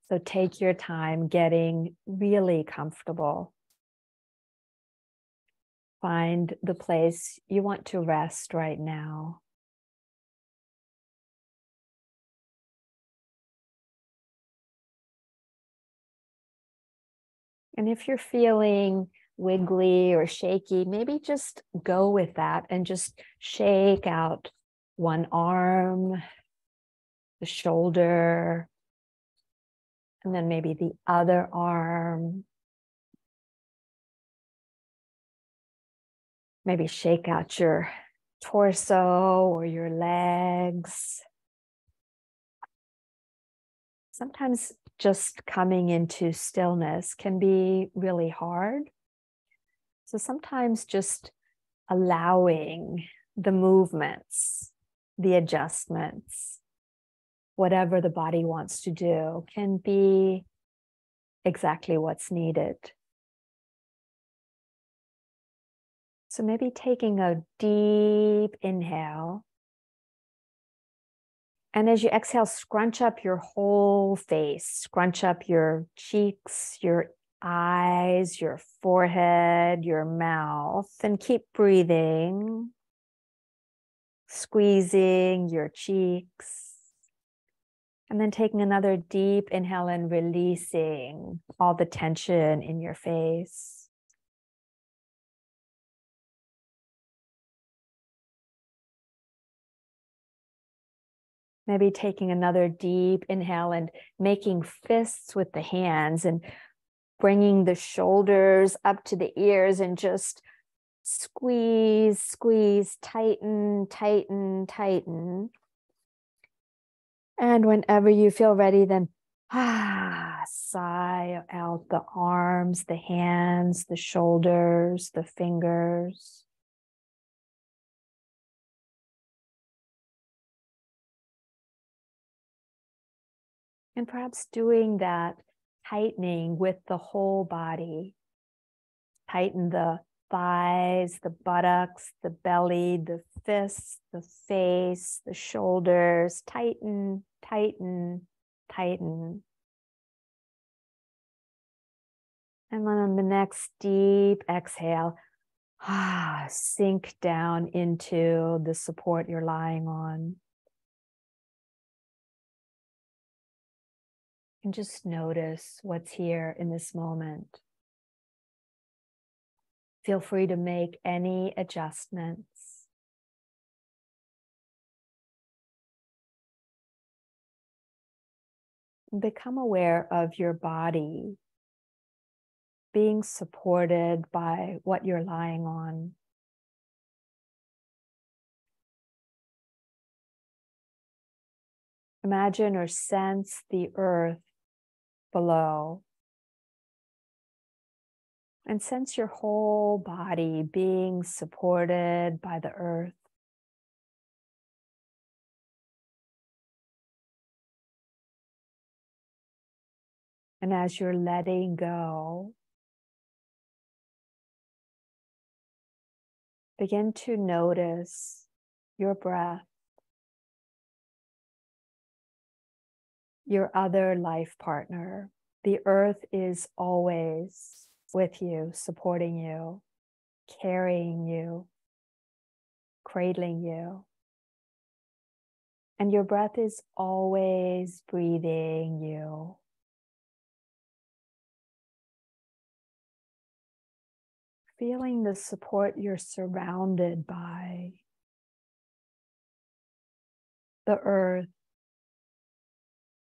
So take your time getting really comfortable. Find the place you want to rest right now. And if you're feeling wiggly or shaky, maybe just go with that and just shake out one arm, the shoulder, and then maybe the other arm. Maybe shake out your torso or your legs. Sometimes just coming into stillness can be really hard. So sometimes just allowing the movements, the adjustments, whatever the body wants to do can be exactly what's needed. So maybe taking a deep inhale. And as you exhale, scrunch up your whole face, scrunch up your cheeks, your eyes, your forehead, your mouth, and keep breathing, squeezing your cheeks. And then taking another deep inhale and releasing all the tension in your face. Maybe taking another deep inhale and making fists with the hands and bringing the shoulders up to the ears and just squeeze, squeeze, tighten, tighten, tighten. And whenever you feel ready, then sigh out the arms, the hands, the shoulders, the fingers. And perhaps doing that tightening with the whole body. Tighten the thighs, the buttocks, the belly, the fists, the face, the shoulders. Tighten, tighten, tighten. And then on the next deep exhale, sink down into the support you're lying on. And just notice what's here in this moment. Feel free to make any adjustments. Become aware of your body being supported by what you're lying on. Imagine or sense the earth below. And sense your whole body being supported by the earth. And as you're letting go, begin to notice your breath, your other life partner. The earth is always with you, supporting you, carrying you, cradling you. And your breath is always breathing you. Feeling the support you're surrounded by. The earth,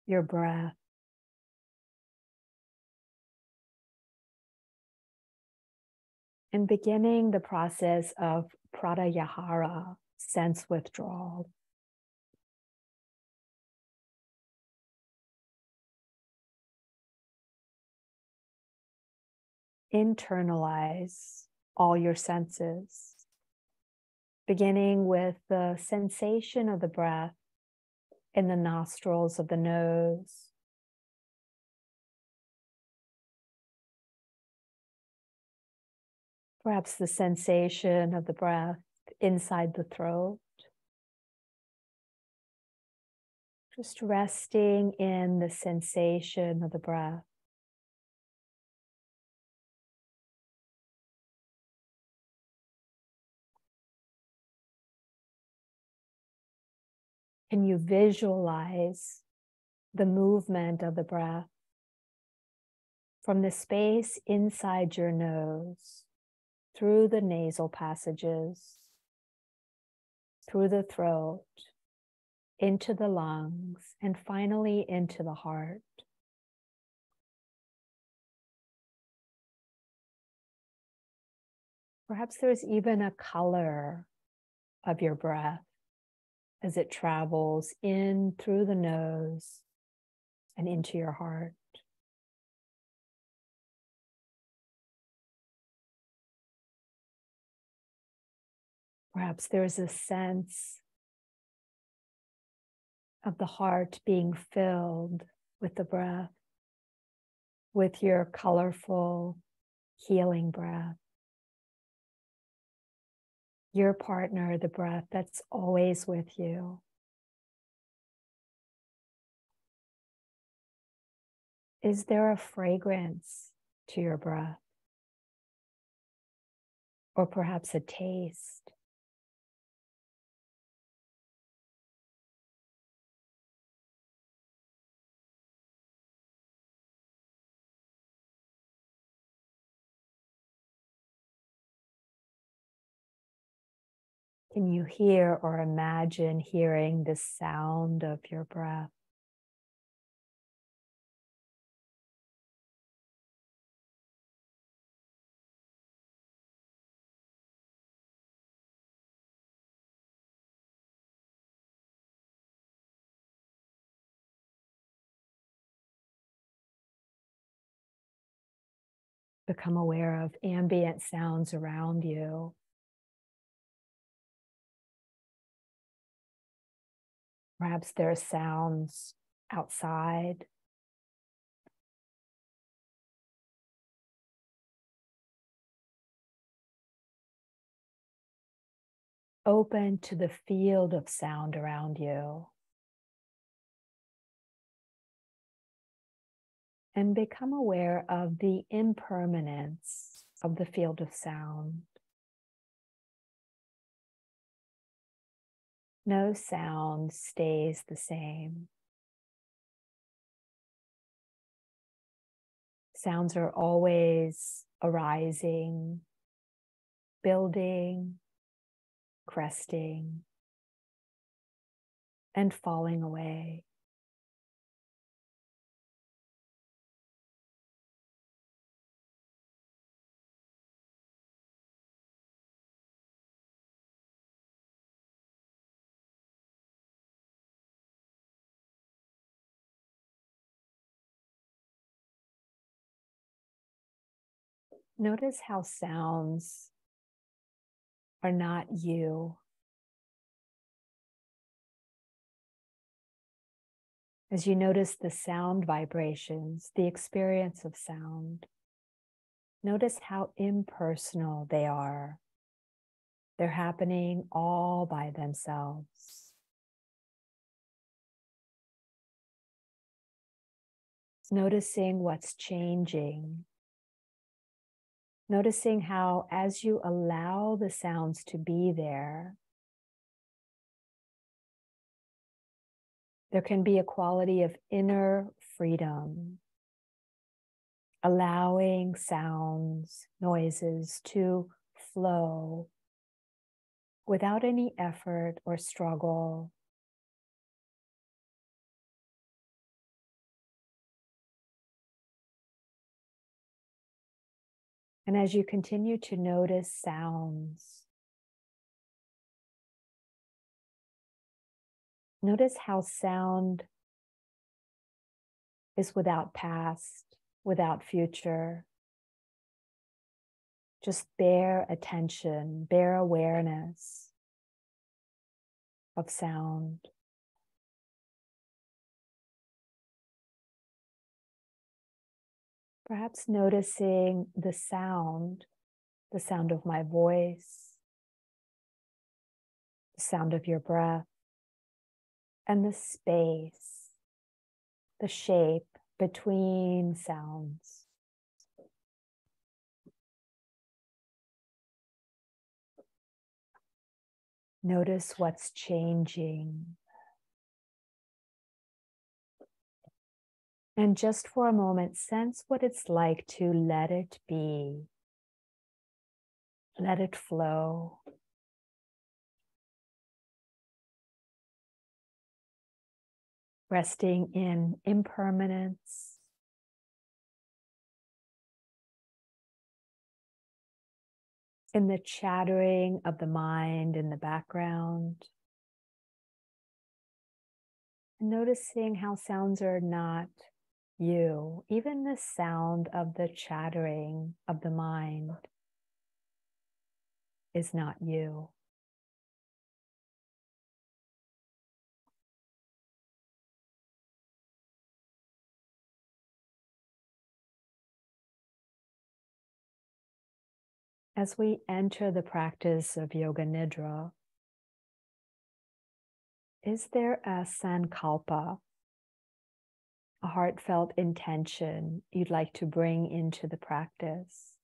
your breath. And beginning the process of pratyahara, sense withdrawal. Internalize all your senses, beginning with the sensation of the breath in the nostrils of the nose. Perhaps the sensation of the breath inside the throat. Just resting in the sensation of the breath. Can you visualize the movement of the breath from the space inside your nose, through the nasal passages, through the throat, into the lungs, and finally into the heart? Perhaps there's even a color of your breath as it travels in through the nose and into your heart. Perhaps there's a sense of the heart being filled with the breath, with your colorful, healing breath. Your partner, the breath that's always with you. Is there a fragrance to your breath? Or perhaps a taste? Can you hear or imagine hearing the sound of your breath? Become aware of ambient sounds around you. Perhaps there are sounds outside. Open to the field of sound around you. And become aware of the impermanence of the field of sound. No sound stays the same. Sounds are always arising, building, cresting, and falling away. Notice how sounds are not you. As you notice the sound vibrations, the experience of sound, notice how impersonal they are. They're happening all by themselves. Noticing what's changing. Noticing how, as you allow the sounds to be there, there can be a quality of inner freedom, allowing sounds, noises to flow without any effort or struggle. And as you continue to notice sounds, notice how sound is without past, without future. Just bare attention, bare awareness of sound. Perhaps noticing the sound of my voice, the sound of your breath, and the space, the shape between sounds. Notice what's changing. And just for a moment, sense what it's like to let it be. Let it flow. Resting in impermanence. In the chattering of the mind in the background. And noticing how sounds are not you. Even the sound of the chattering of the mind is not you. As we enter the practice of Yoga Nidra, is there a sankalpa, a heartfelt intention you'd like to bring into the practice?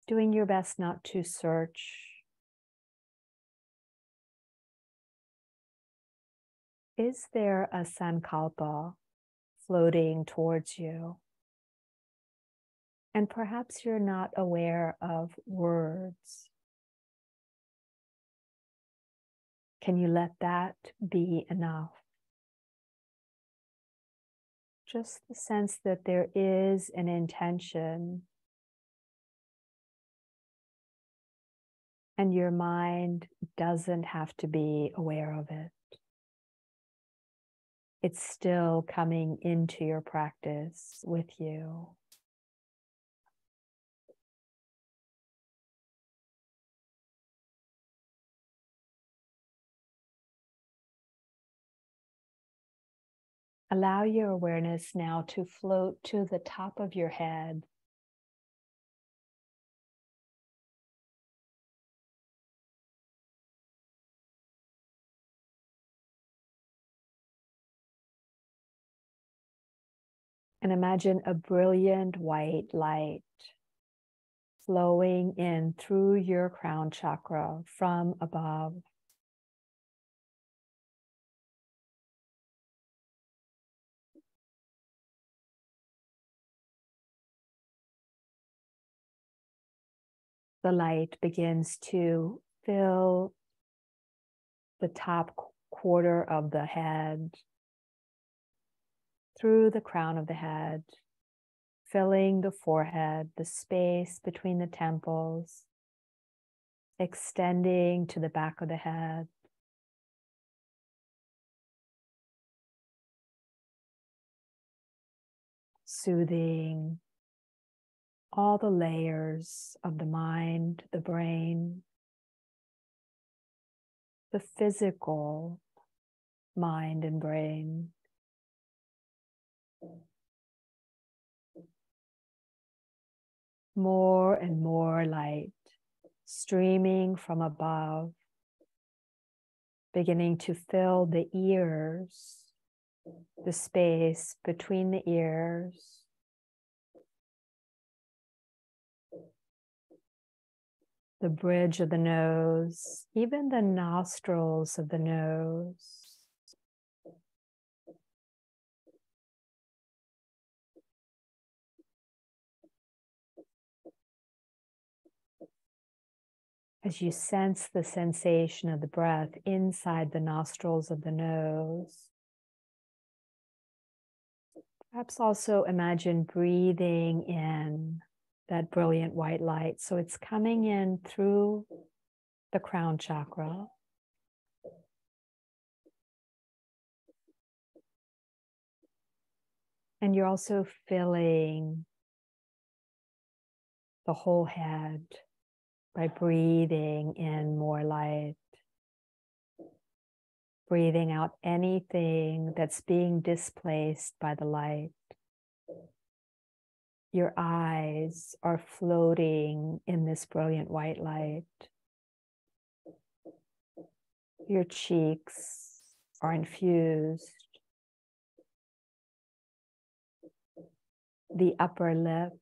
Doing your best not to search. Is there a sankalpa floating towards you? And perhaps you're not aware of words. Can you let that be enough? Just the sense that there is an intention and your mind doesn't have to be aware of it. It's still coming into your practice with you. Allow your awareness now to float to the top of your head. And imagine a brilliant white light flowing in through your crown chakra from above. The light begins to fill the top quarter of the head, through the crown of the head, filling the forehead, the space between the temples, extending to the back of the head. Soothing all the layers of the mind, the brain, the physical mind and brain. More and more light streaming from above, beginning to fill the ears, the space between the ears, the bridge of the nose, even the nostrils of the nose. As you sense the sensation of the breath inside the nostrils of the nose, perhaps also imagine breathing in that brilliant white light. So it's coming in through the crown chakra. And you're also filling the whole head by breathing in more light. Breathing out anything that's being displaced by the light. Your eyes are floating in this brilliant white light. Your cheeks are infused. The upper lip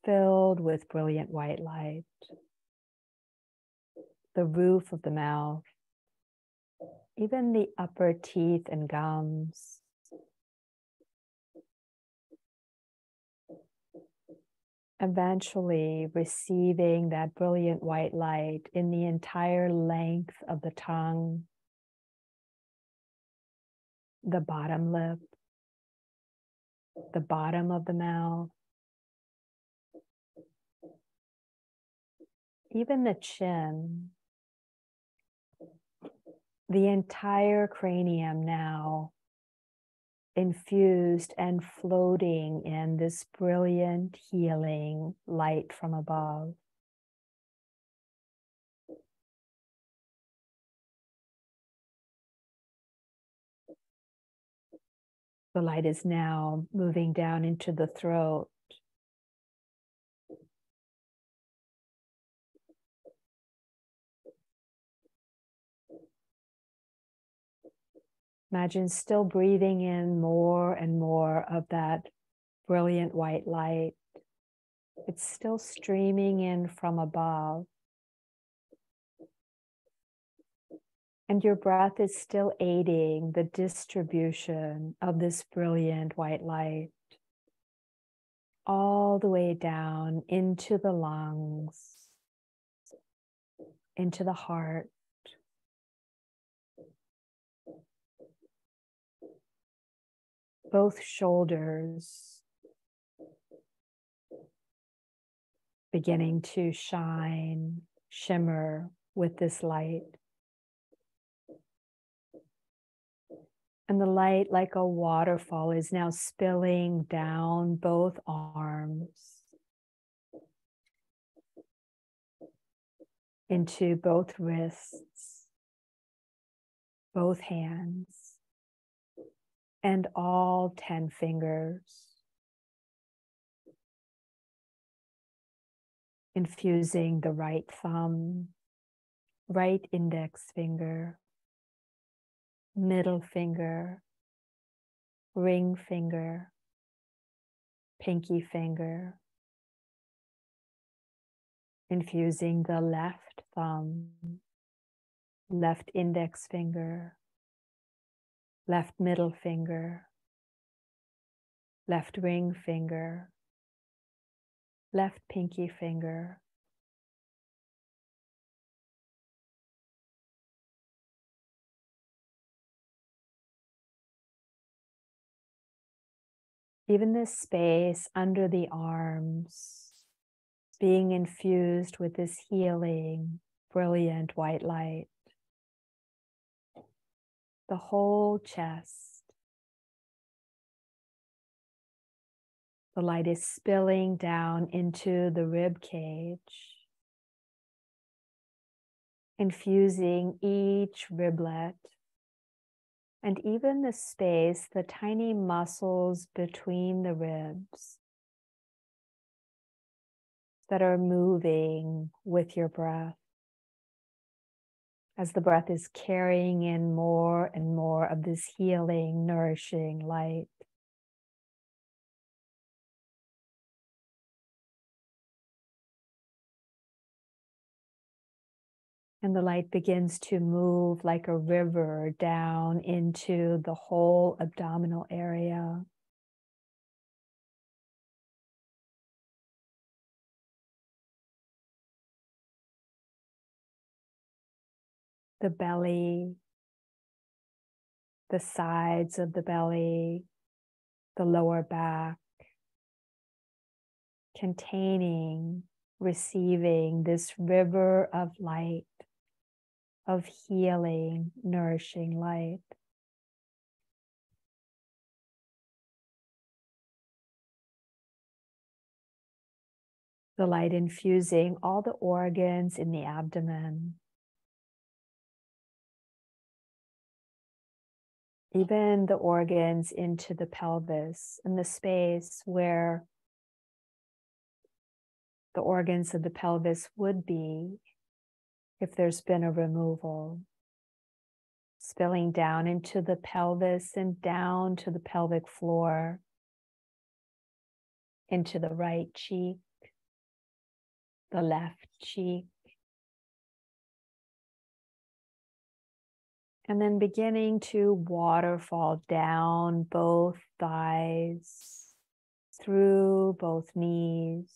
filled with brilliant white light. The roof of the mouth, even the upper teeth and gums. Eventually receiving that brilliant white light in the entire length of the tongue, the bottom lip, the bottom of the mouth, even the chin, the entire cranium now infused and floating in this brilliant healing light from above. The light is now moving down into the throat. Imagine still breathing in more and more of that brilliant white light. It's still streaming in from above. And your breath is still aiding the distribution of this brilliant white light all the way down into the lungs, into the heart, both shoulders beginning to shine, shimmer with this light. And the light, like a waterfall, is now spilling down both arms into both wrists, both hands, and all 10 fingers. Infusing the right thumb, right index finger, middle finger, ring finger, pinky finger. Infusing the left thumb, left index finger, left middle finger, left ring finger, left pinky finger. Even this space under the arms being infused with this healing, brilliant white light. The whole chest. The light is spilling down into the rib cage, infusing each riblet and even the space, the tiny muscles between the ribs that are moving with your breath. As the breath is carrying in more and more of this healing, nourishing light. And the light begins to move like a river down into the whole abdominal area. The belly, the sides of the belly, the lower back, containing, receiving this river of light, of healing, nourishing light. The light infusing all the organs in the abdomen. Even the organs into the pelvis and the space where the organs of the pelvis would be if there's been a removal. Spilling down into the pelvis and down to the pelvic floor, into the right cheek, the left cheek. And then beginning to waterfall down both thighs, through both knees,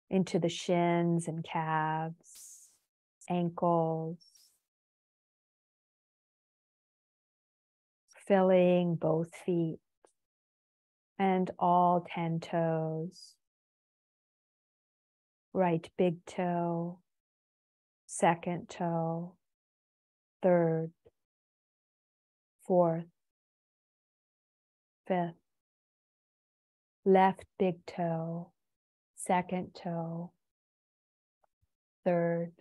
into the shins and calves, ankles, filling both feet and all 10 toes. Right big toe, second toe, third, fourth, fifth, left big toe, second toe, third,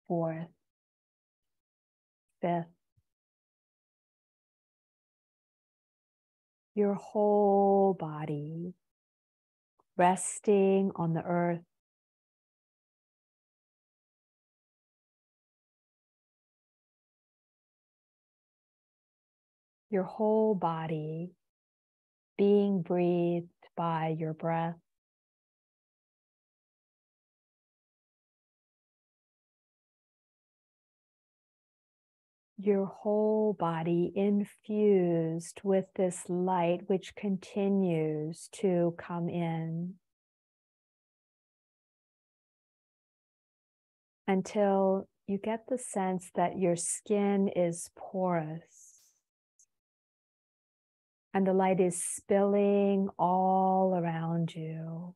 fourth, fifth. Your whole body resting on the earth. Your whole body being breathed by your breath. Your whole body infused with this light which continues to come in until you get the sense that your skin is porous and the light is spilling all around you,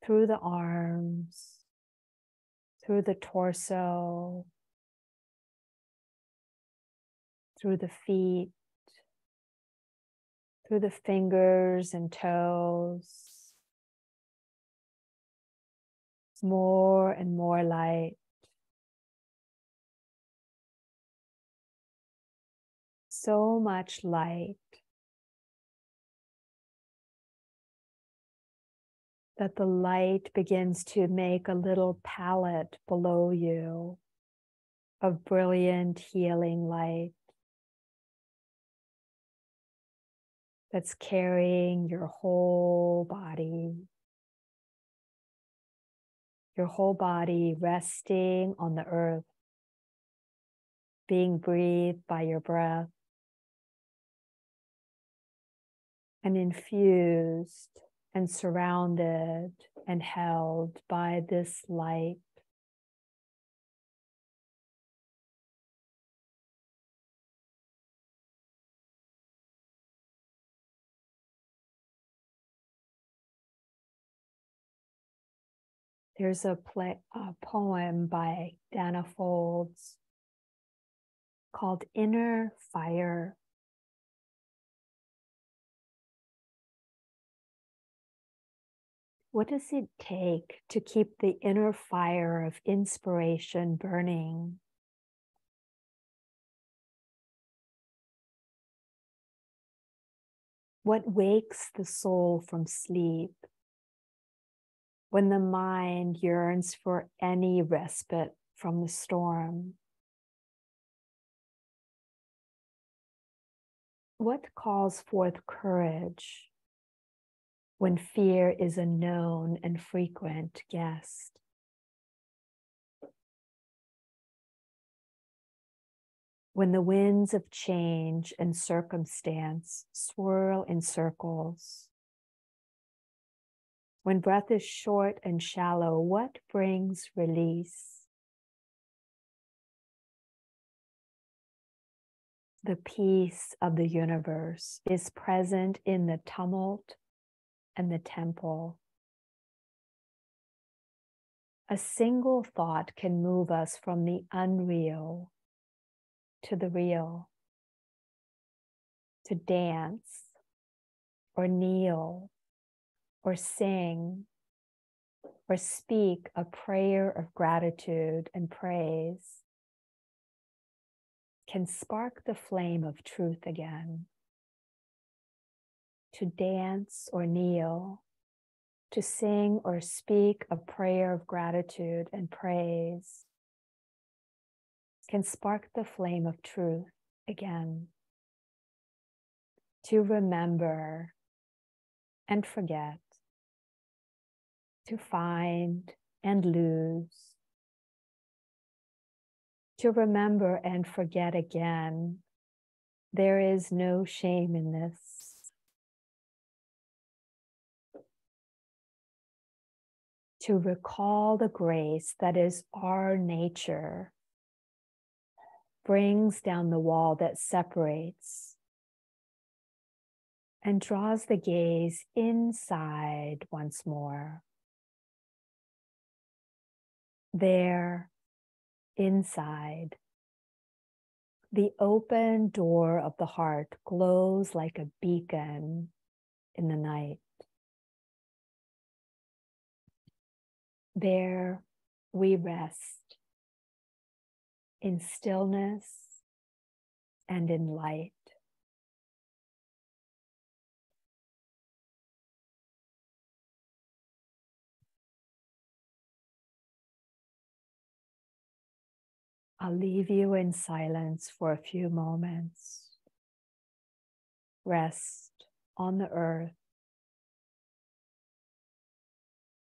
through the arms, through the torso, through the feet, through the fingers and toes. More and more light. So much light that the light begins to make a little palette below you of brilliant healing light that's carrying your whole body. Your whole body resting on the earth, being breathed by your breath, and infused and surrounded and held by this light. There's a poem by Dana Folds called Inner Fire. What does it take to keep the inner fire of inspiration burning? What wakes the soul from sleep when the mind yearns for any respite from the storm? What calls forth courage when fear is a known and frequent guest? When the winds of change and circumstance swirl in circles, when breath is short and shallow, what brings release? The peace of the universe is present in the tumult and the temple. A single thought can move us from the unreal to the real, to dance or kneel or sing or speak a prayer of gratitude and praise, can spark the flame of truth again. To dance or kneel to sing or speak a prayer of gratitude and praise can spark the flame of truth again, to remember and forget, to find and lose, to remember and forget again. There is no shame in this. To recall the grace that is our nature brings down the wall that separates and draws the gaze inside once more. There, inside, the open door of the heart glows like a beacon in the night. There we rest in stillness and in light. I'll leave you in silence for a few moments. Rest on the earth.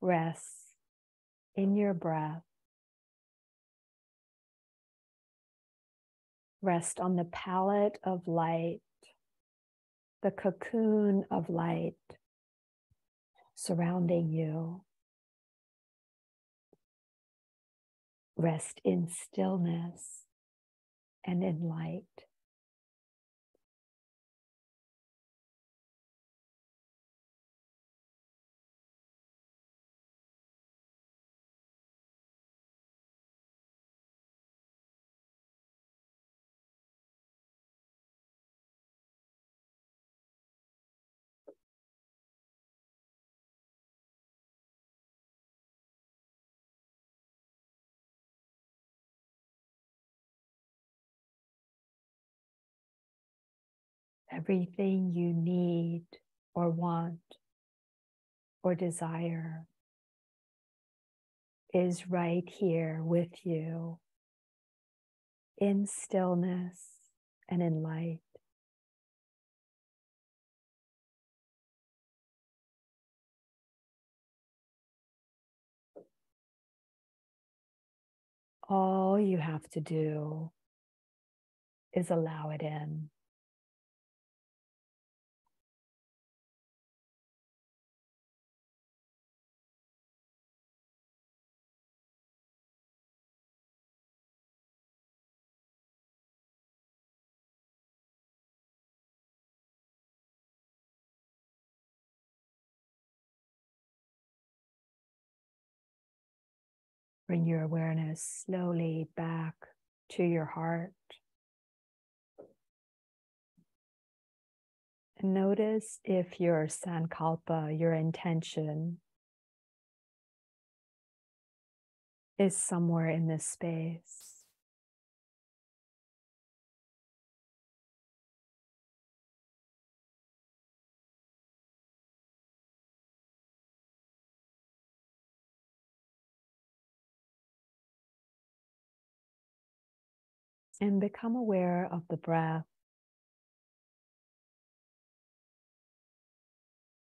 Rest in your breath. Rest on the palette of light, the cocoon of light surrounding you. Rest in stillness and in light. Everything you need or want or desire is right here with you in stillness and in light. All you have to do is allow it in. Bring your awareness slowly back to your heart. And notice if your sankalpa, your intention, is somewhere in this space. And become aware of the breath.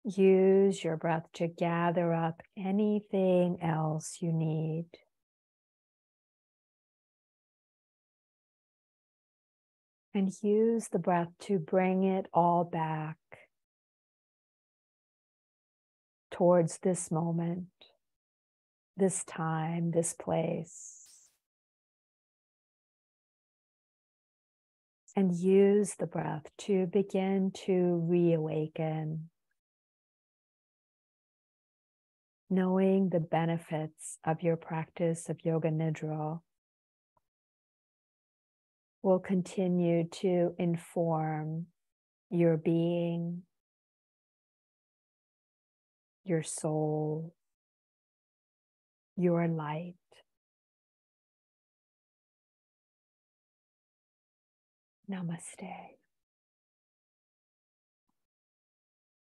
Use your breath to gather up anything else you need. And use the breath to bring it all back towards this moment, this time, this place. And use the breath to begin to reawaken, knowing the benefits of your practice of Yoga Nidra will continue to inform your being, your soul, your light. Namaste.